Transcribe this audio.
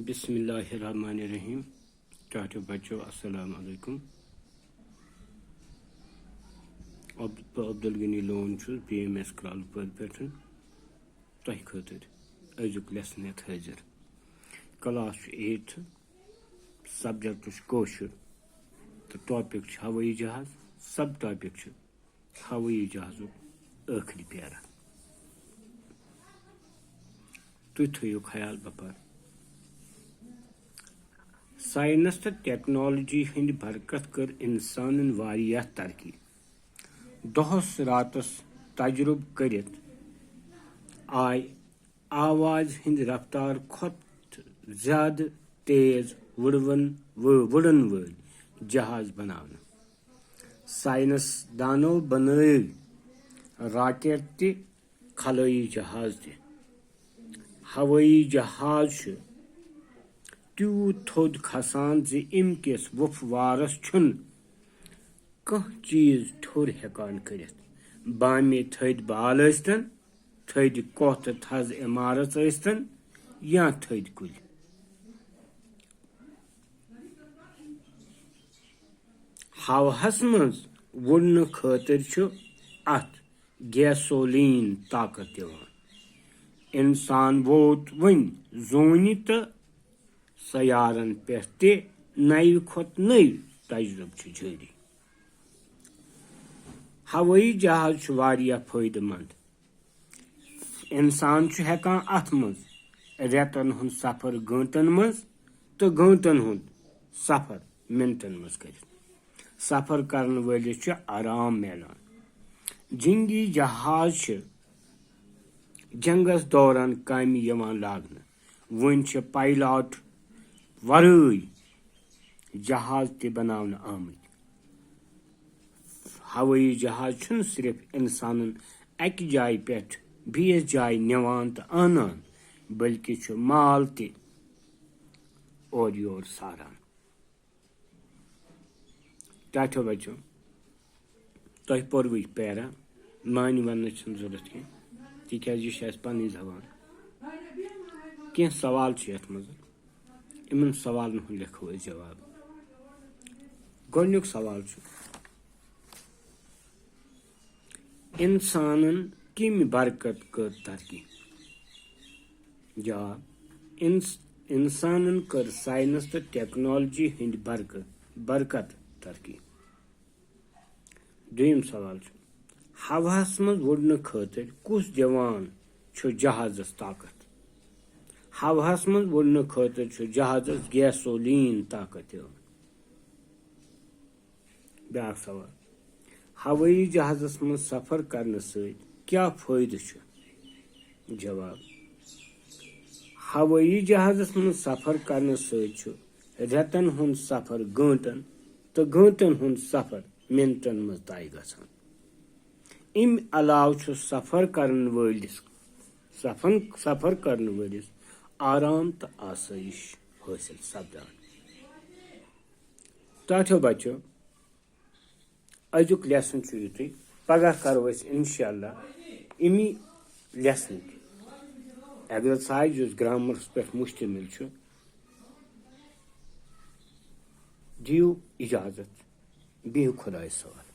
बिस्मिल्लाहिर्रहमानिर्रहीम। चाचो बच्चों अस्सलाम वालेकुम। अब्दुल गनी लोन BMS क्रालपुर पे तह खतर अजुक लेसन हाजिर। क्लास 8 सब्जेक्ट कोशर तो टॉपिक हवाई जहाज, सब टॉपिक हवाई जहाज आखिरी पैरा। तुम थो ख्याल बपर साइंस तो टेक्नोलॉजी हंद बरकत कर इंसान वारिया तरक्की। दोहस रातस तजुर्ब करित आय आवाज हंद रफ्तार खुद ज्यादा तेज वुड़न वल जहाज बनाना। साइंस दानो बनई रॉकेट ते खलाई जहाज ते। हवाई जहाज तूत थोद खसान जे इमकिस वफवारस छुन कह चीज ठोर हेकान करित। बामे थद बाल स्तन, थद कोत थज इमारत स्तन या थद कुल। हवाहस मज वुड़न खतर अत गैसोलीन ताकत दिवान। इंसान वोत वन जोन तो सयारन पे नव खुत नव तजुर्ब जारी। हवाई जहाज वारिया फायदेमंद। इंसान हेकान अथ मज रेतन हुंद सफर गंटन मज तो गंटन हुंद सफर मिनटन मज कर। सफर करने वालिस आराम मिलान। जंगी जहाज जंगस दौरान कामि लागन। वन पायलट वरई जहाज ते बनावन आमत। हवाई जहाज छुन सिर्फ इंसान अक जाय पे बीस जाय निवान तो आनान, बल्कि माल ते और योर सारान। टाठो बच्चों तुह पोरव पैरा मान वन जरूरत कह तिकाज यह पन जबान। कह सवाल ये मज इन सवालन लिखो जवाब। गोडनुक सवाल इंसानन कम बरकत कर तरक्की। जवाब इंसानन कर साइंस तो टेक्नोलॉजी हंद बरकत तरक्की। दुयम सवाल हवास मज वुड़न खतर कुस दिवान जहाजस ताकत। हवास मज वुड़न खतर जहाजस गैसोलीन ताकत दिवान। ब्या सवाल हवाई जहाजस मज सफर करने से क्या फायदे। जवाब हवाई जहाजस मज सफर करने से रेतन हुंद सफर गंटन तो गंटन हुंद सफर मिनटन मज तय गसान। इम अलाव सफर करने वालिस आराम तो आसाइश हासिल सपदान। टाठो बच्चों अजुक लेसन युत पगह करो इंशाअल्लाह इमी लेसन एक्सरसाइज ग्रामरस पे मुश्तमिल। दियो इजाजत बिहु खुदाय सवाल।